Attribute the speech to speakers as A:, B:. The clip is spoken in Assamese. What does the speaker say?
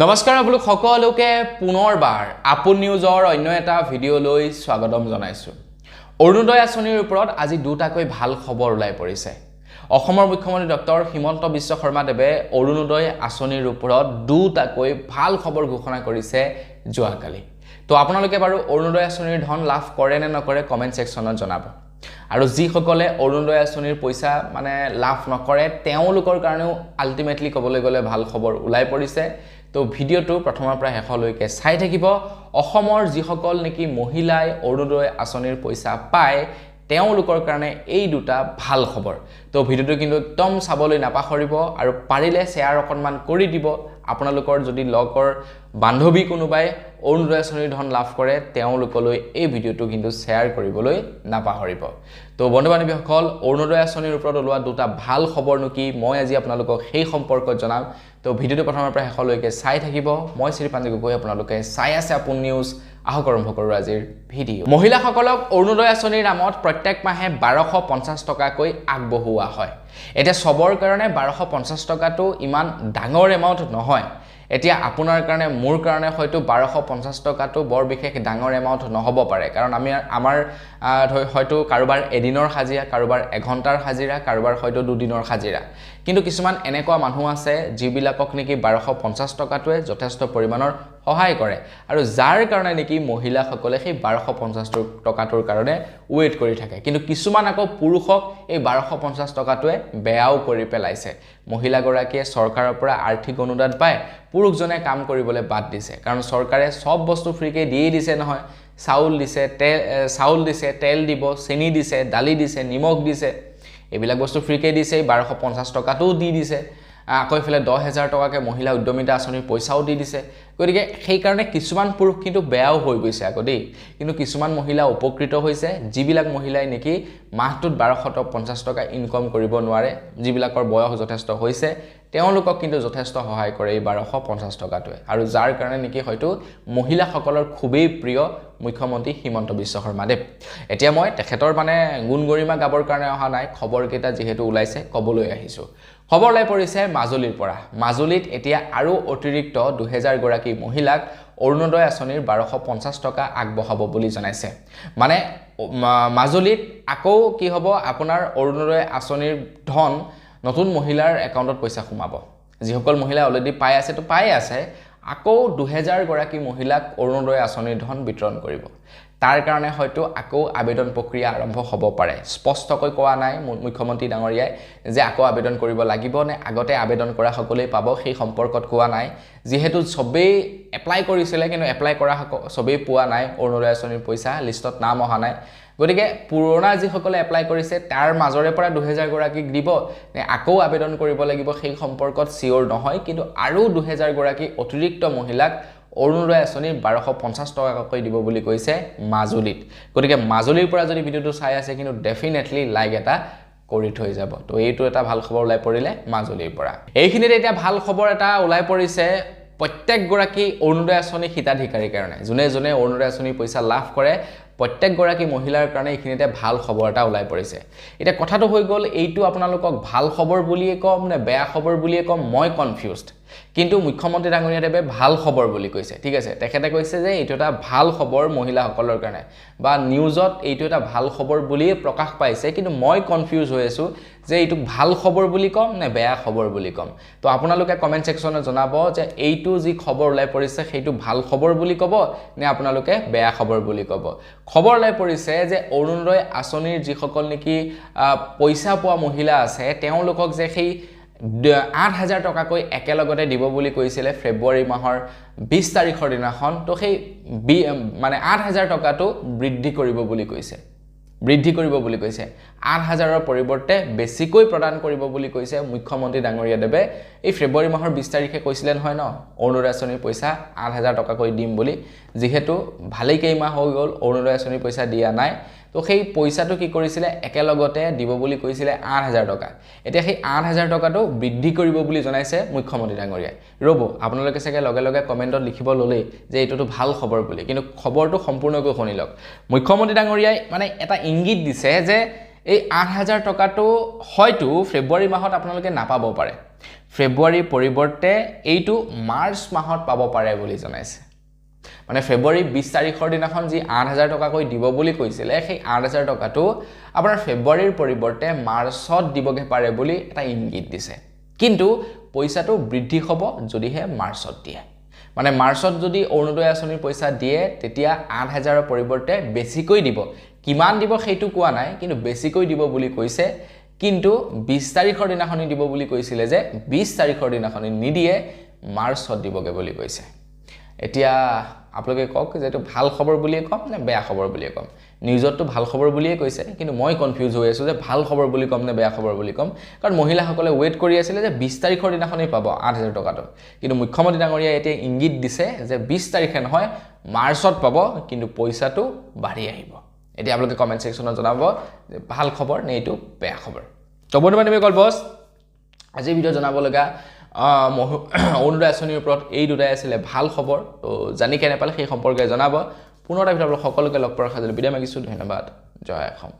A: নমস্কাৰ আপোনালোক সকলোকে পুনৰবাৰ আপোন নিউজৰ অন্য এটা ভিডিঅ'লৈ স্বাগতম জনাইছো। অৰুণোদয় আঁচনিৰ ওপৰত আজি দুটাকৈ ভাল খবৰ ওলাই পৰিছে। অসমৰ মুখ্যমন্ত্ৰী ডক্টৰ হিমন্ত বিশ্ব শৰ্মা দেৱে অৰুণোদয় আঁচনিৰ ওপৰত দুটাকৈ ভাল খবৰ ঘোষণা কৰিছে যোৱাকালি। তো আপোনালোকে বাৰু অৰুণোদয় আঁচনিৰ ধন লাভ কৰে নে নকৰে কমেন্ট সেকশনত জনাব। আৰু যিসকলে অৰুণোদয় আঁচনিৰ পইচা লাভ নকৰে তেওঁলোকৰ কাৰণেও আলটিমেটলি ক'বলৈ গ'লে ভাল খবৰ ওলাই পৰিছে। তো ভিডিঅ'টো প্ৰথমৰ পৰা শেষলৈকে চাই থাকিব। অসমৰ যিসকল নেকি মহিলাই অৰুণোদয় আঁচনিৰ পইচা পায় তেওঁলোকৰ কাৰণে এই দুটা ভাল খবৰ। তো ভিডিঅ'টো কিন্তু একদম চাবলৈ নাপাহৰিব আৰু পাৰিলে শ্বেয়াৰ অকণমান কৰি দিব। আপোনালোকৰ যদি লগৰ বান্ধৱী কোনোবাই অৰুণোদয় আঁচনিৰ ধন লাভ কৰে তেওঁলোকলৈ এই ভিডিঅ'টো কিন্তু শ্বেয়াৰ কৰিবলৈ নাপাহৰিব। তো বন্ধু বান্ধৱীসকল, অৰুণোদয় আঁচনিৰ ওপৰত ওলোৱা দুটা ভাল খবৰনো কি মই আজি আপোনালোকক সেই সম্পৰ্কত জনাম। তো ভিডিঅ'টো প্ৰথমৰ পৰা শেষলৈকে চাই থাকিব। মই শ্ৰীপাঞ্জি গগৈ, আপোনালোকে চাই আছে আপোন নিউজ। আহক আৰম্ভ কৰোঁ আজিৰ ভিডিঅ'। মহিলাসকলক অৰুণোদয় আঁচনিৰ নামত প্ৰত্যেক মাহে 1250 টকাকৈ আগবঢ়োৱা হয়। এতিয়া সবৰ কাৰণে 1250 টকাটো ইমান ডাঙৰ এমাউণ্ট নহয়। এতিয়া আপোনাৰ কাৰণে মোৰ কাৰণে হয়তো 1250 টকাটো বৰ বিশেষ ডাঙৰ এমাউণ্ট নহ'ব পাৰে, কাৰণ আমাৰ হয়তো কাৰোবাৰ এদিনৰ হাজিৰা, কাৰোবাৰ এঘণ্টাৰ হাজিৰা, কাৰোবাৰ হয়তো দুদিনৰ হাজিৰা। কিন্তু কিছুমান এনেকুৱা মানুহ আছে যিবিলাকক নেকি 1250 টকাটোৱে যথেষ্ট পৰিমাণৰ সহায় কৰে আৰু যাৰ কাৰণে নেকি মহিলাসকলে সেই 1250 টকাটোৰ কাৰণে ৱেইট কৰি থাকে। কিন্তু কিছুমান আকৌ পুৰুষক এই 1250 টকাটোৱে বেয়াও কৰি পেলাইছে। মহিলাগৰাকীয়ে চৰকাৰৰ পৰা আৰ্থিক অনুদান পায়, পুৰুষজনে কাম কৰিবলৈ বাদ দিছে, কাৰণ চৰকাৰে সব বস্তু ফ্ৰীকৈ দিয়ে দিছে নহয়। চাউল দিছে, তেল দিব, চেনি দিছে, দালি দিছে, নিমখ দিছে, এইবিলাক বস্তু ফ্ৰীকৈ দিছে। 1250 টকাটোও দি দিছে। আকৌ ইফালে 10,000 টকাকৈ মহিলা উদ্যমিতা আঁচনিৰ পইচাও দি দিছে। গতিকে সেইকাৰণে কিছুমান পুৰুষ কিন্তু বেয়াও হৈ গৈছে আকৌ দেই। কিন্তু কিছুমান মহিলা উপকৃত হৈছে, যিবিলাক মহিলাই নেকি মাহটোত 1250 টকা ইনকম কৰিব নোৱাৰে, যিবিলাকৰ বয়স যথেষ্ট হৈছে তেওঁলোকক কিন্তু যথেষ্ট সহায় কৰে এই 1250 টকাটোৱে। আৰু যাৰ কাৰণে নেকি হয়তো মহিলাসকলৰ খুবেই প্ৰিয় মুখ্যমন্ত্ৰী হিমন্ত বিশ্ব শৰ্মা দেৱ। এতিয়া মই তেখেতৰ গুণ গৰিমা গাবৰ কাৰণে অহা নাই, খবৰকেইটা যিহেতু ওলাইছে ক'বলৈ আহিছোঁ। খবৰ ওলাই পৰিছে মাজুলীৰ পৰা। মাজুলীত এতিয়া আৰু অতিৰিক্ত 2000 গৰাকী মহিলাক অৰুণোদয় আঁচনিৰ 1250 টকা আগবঢ়াব বুলি জনাইছে। মাজুলীত আকৌ কি হ'ব, আপোনাৰ অৰুণোদয় আঁচনিৰ ধন নতুন মহিলাৰ একাউণ্টত পইচা সোমাব। যিসকল মহিলা অলৰেডি পাই আছে তো পাই আছে, আকৌ 2000 গৰাকী মহিলাক অৰুণোদয় আঁচনিৰ ধন বিতৰণ কৰিব। তাৰ কাৰণে হয়তো আকৌ আবেদন প্ৰক্ৰিয়া আৰম্ভ হ'ব পাৰে। স্পষ্টকৈ কোৱা নাই মুখ্যমন্ত্ৰী ডাঙৰীয়াই যে আকৌ আবেদন কৰিব লাগিব নে আগতে আবেদন কৰা সকলেই পাব, সেই সম্পৰ্কত কোৱা নাই। যিহেতু সবেই এপ্লাই কৰিছিলে কিন্তু এপ্লাই কৰা সবেই পোৱা নাই, অৰুণোদয় আঁচনিৰ পইচা লিষ্টত নাম অহা নাই। গতিকে পুৰণা যিসকলে এপ্লাই কৰিছে তাৰ মাজৰে পৰা 2000 গৰাকীক দিব নে আকৌ আবেদন কৰিব লাগিব সেই সম্পৰ্কত চিয়ৰ নহয়। কিন্তু আৰু 2000 গৰাকী অতিৰিক্ত মহিলাক অৰুণোদয় আঁচনিৰ 1250 টকাকৈ দিব বুলি কৈছে মাজুলীত। গতিকে মাজুলীৰ পৰা যদি ভিডিঅ'টো চাই আছে কিন্তু ডেফিনেটলি লাইক এটা কৰি থৈ যাব। তো এইটো এটা ভাল খবৰ ওলাই পৰিলে মাজুলীৰ পৰা। এইখিনিতে এতিয়া ভাল খবৰ এটা ওলাই পৰিছে প্ৰত্যেকগৰাকী অৰুণোদয় আঁচনি হিতাধিকাৰীৰ কাৰণে। যোনে যোনে অৰুণোদয় আঁচনিৰ পইচা লাভ কৰে প্ৰত্যেকগৰাকী মহিলাৰ কাৰণে এইখিনিতে ভাল খবৰ এটা ওলাই পৰিছে। এতিয়া কথাটো হৈ গ'ল, এইটো আপোনালোকক ভাল খবৰ বুলিয়ে ক'ম নে বেয়া খবৰ বুলিয়ে ক'ম মই কনফিউজড। কিন্তু মুখ্যমন্ত্ৰী ডাঙৰীয়াদেৱে ভাল খবৰ বুলি কৈছে। ঠিক আছে, তেখেতে কৈছে যে এইটো এটা ভাল খবৰ মহিলাসকলৰ কাৰণে, বা নিউজত এইটো এটা ভাল খবৰ বুলিয়ে প্ৰকাশ পাইছে। কিন্তু মই কনফিউজ হৈ আছোঁ যে এইটো ভাল খবৰ বুলি ক'ম নে বেয়া খবৰ বুলি ক'ম। তো আপোনালোকে কমেণ্ট ছেকশ্যনত জনাব যে এইটো যি খবৰ ওলাই পৰিছে সেইটো ভাল খবৰ বুলি ক'ব নে আপোনালোকে বেয়া খবৰ বুলি ক'ব। খবৰ ওলাই পৰিছে যে অৰুণোদয় আঁচনিৰ যিসকল নেকি পইচা পোৱা মহিলা আছে তেওঁলোকক যে সেই 8000 টকাকৈ একেলগতে দিব বুলি কৈছিলে ফেব্ৰুৱাৰী মাহৰ 20 তাৰিখৰ দিনাখন। তো সেই 8000 টকাটো বৃদ্ধি কৰিব বুলি কৈছে। 8000ৰ পৰিৱৰ্তে বেছিকৈ প্ৰদান কৰিব বুলি কৈছে মুখ্যমন্ত্ৰী ডাঙৰীয়াদেৱে। এই ফেব্ৰুৱাৰী মাহৰ 20 তাৰিখে কৈছিলে নহয় ন অৰুণোদয় আঁচনিৰ পইচা 8000 টকাকৈ দিম বুলি। যিহেতু ভালেই কেইমাহ হৈ গ'ল অৰুণোদয় আঁচনিৰ পইচা দিয়া নাই, তো সেই পইচাটো কি কৰিছিলে একেলগতে দিব বুলি কৈছিলে 8000 টকা। এতিয়া সেই 8000 টকাটো বৃদ্ধি কৰিব বুলি জনাইছে মুখ্যমন্ত্ৰী ডাঙৰীয়াই। ৰ'ব, আপোনালোকে চাগে লগে লগে কমেণ্টত লিখিব ল'লেই যে এইটোতো ভাল খবৰ বুলি, কিন্তু খবৰটো সম্পূৰ্ণকৈ শুনি লওক। মুখ্যমন্ত্ৰী ডাঙৰীয়াই এটা ইংগিত দিছে যে এই 8000 টকাটো হয়তো ফেব্ৰুৱাৰী মাহত আপোনালোকে নাপাব পাৰে। ফেব্ৰুৱাৰীৰ পৰিৱৰ্তে এইটো মাৰ্চ মাহত পাব পাৰে বুলি জনাইছে মানে ফেব্ৰুৱাৰী 20 তাৰিখৰ দিনাখন যি 8000 টকাকৈ দিব বুলি কৈছিলে সেই 8000 টকাটো আপোনাৰ ফেব্ৰুৱাৰীৰ পৰিৱৰ্তে মাৰ্চত দিবগে পাৰে বুলি এটা ইংগিত দিছে কিন্তু পইচাটো বৃদ্ধি হ'ব যদিহে মাৰ্চত দিয়ে মানে মাৰ্চত যদি অৰুণোদয় আঁচনিৰ পইচা দিয়ে তেতিয়া 8000ৰ পৰিৱৰ্তে বেছিকৈ দিব কিমান দিব সেইটো কোৱা নাই কিন্তু বেছিকৈ দিব বুলি কৈছে কিন্তু 20 তাৰিখৰ দিনাখনি দিব বুলি কৈছিলে যে 20 তাৰিখৰ দিনাখনি নিদিয়ে মাৰ্চত দিবগে বুলি কৈছে এতিয়া আপোনালোকে কক যে এটো ভাল খবৰ বুলিয়ে কম নে বেয়া খবৰ বুলিয়ে কম নিউজতটো ভাল খবৰ বুলিয়ে কৈছে কিন্তু মই কনফিউজ হৈ আছো যে ভাল খবৰ বুলি কম নে বেয়া খবৰ বুলি কম কাৰণ মহিলাসকলে ওয়েট কৰি আছিল যে 20 তাৰিখৰ দিনাখনি পাব 8000 টকাটো কিন্তু মুখ্যমন্ত্ৰী ডাঙৰীয়া এতিয়া ইংগিত দিছে যে 20 তাৰিখে নহয় মাৰ্চত পাব কিন্তু পইচাটো বাঢ়ি আহিব এতিয়া আপোনালোকে কমেন্ট সেকশনত জনাব যে ভাল খবৰ নে এটো বেয়া খবৰ তো বন্ধু বান্ধৱী বস আজি ভিডিও জনাব লগা অৰুণোদয় আঁচনিৰ ওপৰত এই দুটাই আছিল ভাল খবৰ তো জানি কেনে পালে সেই সম্পৰ্কে জনাব পুনৰ এটা ভিডিও সকলোকে লগ পোৱাৰ খাজল বিদায় মাগিছো ধন্যবাদ জয় অসম